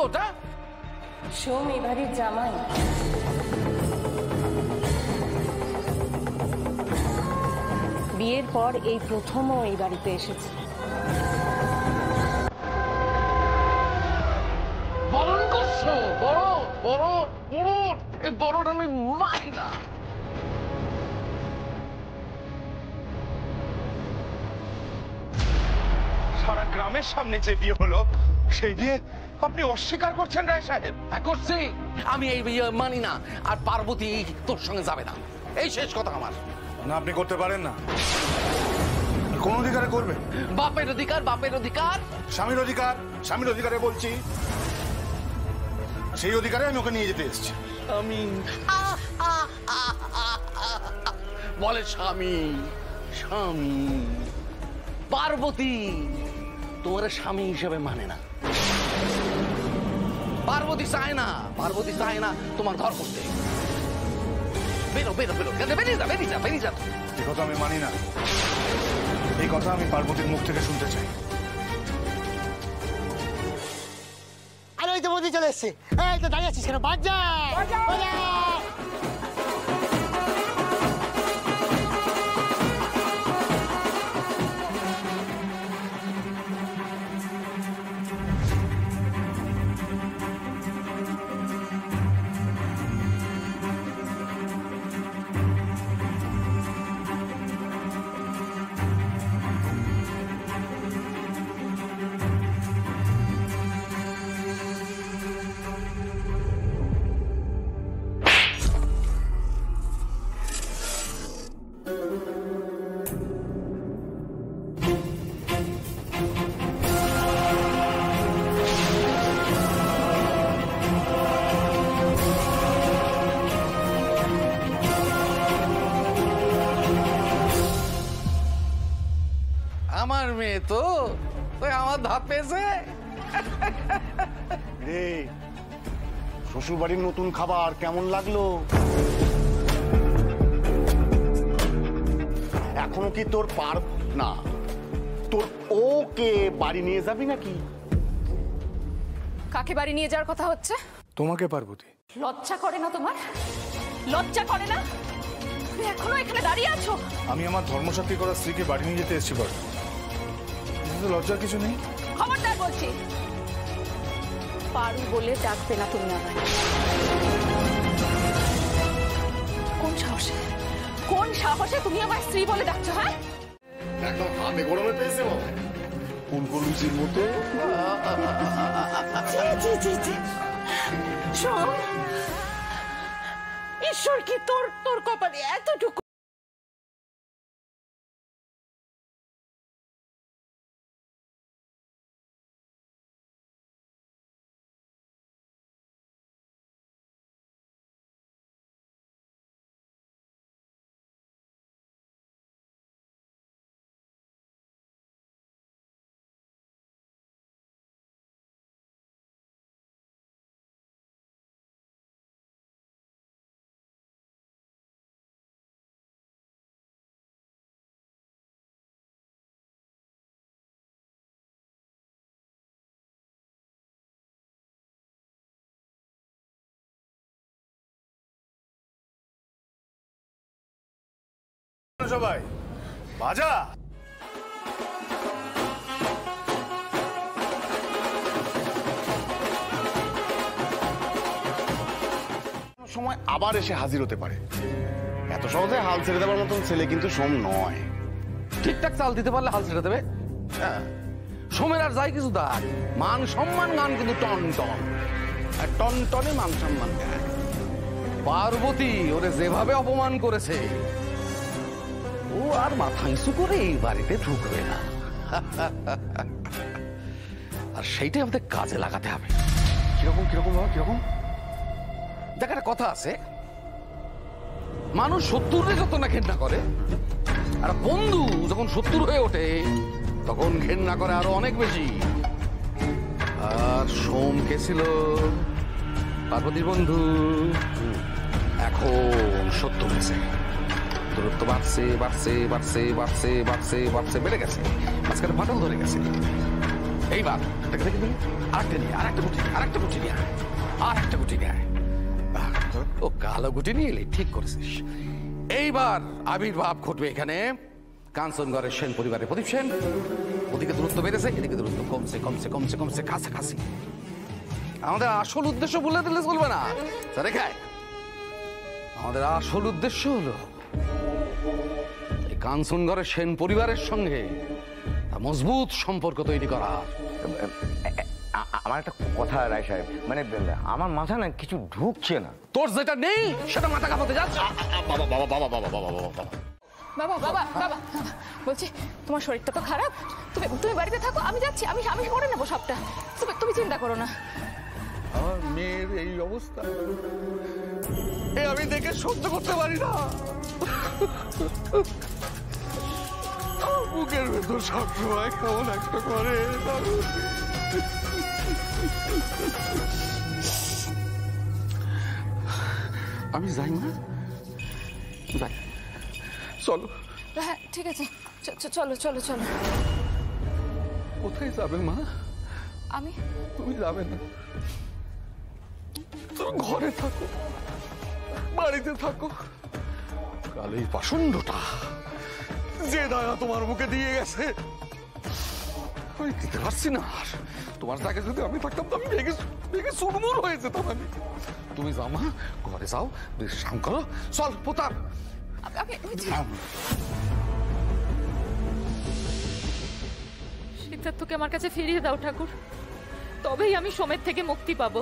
ওটা? সোম এই বাড়ির জামাই। বিয়ের পর এই প্রথমও এই বাড়িতে এসেছে। বরণ করছো? বড় বড় বড়, এই বড়টা আমি মানি না। সারা গ্রামের সামনে যে বিয়ে হলো, সেই বিয়ে আপনি অস্বীকার করছেন রায় সাহেব? করছি, আমি এই বিয়ে মানি না। আর পার্বতী তোর সঙ্গে যাবে না, এই শেষ কথা আমার। না, আপনি করতে পারেন না। কোন অধিকারে করবেন? বাপের অধিকার, বাপের অধিকার। স্বামীর অধিকার, স্বামীর অধিকারে বলছি। সেই অধিকারে আমি ওকে নিয়ে যেতে এসেছি। আমি বলে স্বামী, স্বামী। পার্বতী তোমার স্বামী হিসেবে মানে না। পার্বতী চায় না, পার্বতী চায় না তোমার ঘর করতে। বেরো বেরো বেরো, বেরিয়ে যা, বেরিয়ে যা, বেরিয়ে যা। এই কথা আমি মানি না। এই কথা আমি পার্বতীর মুখ থেকে শুনতে চাই। আরে ওই তো বৌদি চলে এসছে। এই তো দাঁড়িয়ে আছিস কেন? বাজা বাজা। আমার মেয়ে তো আমার ধাপ পেয়েছে। রে, শ্বশুর বাড়ির নতুন খাবার কেমন লাগলো? এখনো কি তোর না তোর ওকে বাড়ি নিয়ে যাবি নাকি? কাকে বাড়ি নিয়ে যাওয়ার কথা হচ্ছে? তোমাকে পার্বতী। লজ্জা করে না তোমার? লজ্জা করে না? তুমি এখনো এখানে দাঁড়িয়ে আছো? আমি আমার ধর্মসাক্ষী করা স্ত্রীকে বাড়ি নিয়ে যেতে এসেছি। বড় লজ্জার কিছু নেই। খবরদার বলছি, পারু বলে ডাকবে না তুমি আমায়। কোন সাহসে, কোন সাহসে তুমি আমার স্ত্রী বলে ডাকছো? হ্যাঁ, একদম হাতে গরমে পেয়েছে ফুলকলুচির মতো। ঈশ্বর কি তোর তোর কপালে এতটুকু। সবাই বাজা। সময় আবার এসে হাজির হতে পারে। এত সহজে হাল ছেড়ে দেওয়ার মতন ছেলে কিন্তু সোম নয়। ঠিকঠাক চাল দিতে পারলে হাল ছেড়ে দেবে। সোমের আর যাই কিছু দাগ, মান সম্মান গান কিন্তু টন টন, আর টন টনে মান সম্মান গান। পার্বতী ওরে যেভাবে অপমান করেছে, ও আর মাথা নিচু করে এই বাড়িতে ঢুকবে না। আর সেইটাই আমাদের কাজে লাগাতে হবে। কিরকম কিরকম বাবা, কিরকম? দেখ, একটা কথা আছে, মানুষ শত্রুরে যত না ঘেন্না করে, আর বন্ধু যখন শত্রু হয়ে ওঠে তখন ঘেন্না করে আরো অনেক বেশি। আর সোম কে ছিল পার্বতীর বন্ধু, এখন শত্রু হয়েছে। দূরত্ব বাড়ছে বাড়ছে বাড়ছে বাড়ছে বাড়ছে বাড়ছে, বেড়ে গেছে, মাঝখানে ফাটল ধরে গেছে। এইবার দেখে দেখে দেখে আরেকটা নিয়ে আরেকটা গুটি আরেকটা গুটি নিয়ে আরেকটা গুটি নিয়ে ও কালো গুটি নিয়ে এলে ঠিক করেছিস। এইবার আবির্ভাব ঘটবে এখানে কাঞ্চনগড়ের সেন পরিবারের প্রদীপ সেন। ওদিকে দূরত্ব বেড়েছে, এদিকে দূরত্ব কমছে কমছে কমছে কমছে কাছাকাছি। আমাদের আসল উদ্দেশ্য বলে দিলে চলবে না রেখায়। আমাদের আসল উদ্দেশ্য হলো এই কাঞ্চনগড়ের সেন পরিবারের সঙ্গে মজবুত সম্পর্ক তৈরি করা। আমার একটা কথা রায় সাহেব, মানে আমার মাথা না কিছু ঢুকছে না। তোর যেটা নেই সেটা মাথা কাঁপাতে যাচ্ছে। বাবা বাবা বাবা বাবা বাবা বাবা বাবা বাবা বাবা বাবা বলছি তোমার শরীরটা তো খারাপ, তুমি তুমি বাড়িতে থাকো, আমি যাচ্ছি, আমি আমি করে নেবো সবটা, তুমি তুমি চিন্তা করো না। আমার মেয়ের এই অবস্থা আমি দেখে সহ্য করতে পারি না। বুকের ভেতর সবসময় কেমন একটা করে। আমি যাই না, যাই, চলো। হ্যাঁ ঠিক আছে, চলো চলো চলো। কোথায় যাবে মা? আমি তুমি যাবে না, তুমি ঘরে থাকো, বাড়িতে থাকো। কাল এই পাষণ্ডটা যে দয়া তোমার মুখে দিয়ে গেছে আমি দিতে পারছি না। আর তোমার জায়গায় যদি আমি থাকতাম তো আমি ভেঙে ভেঙে চুরমুর হয়ে যেতাম। আমি তুমি যাও মা, ঘরে যাও, বিশ্রাম করো। চল প্রতাপ। সিদ্ধার্থকে আমার কাছে ফিরিয়ে দাও ঠাকুর, তবেই আমি সোমের থেকে মুক্তি পাবো।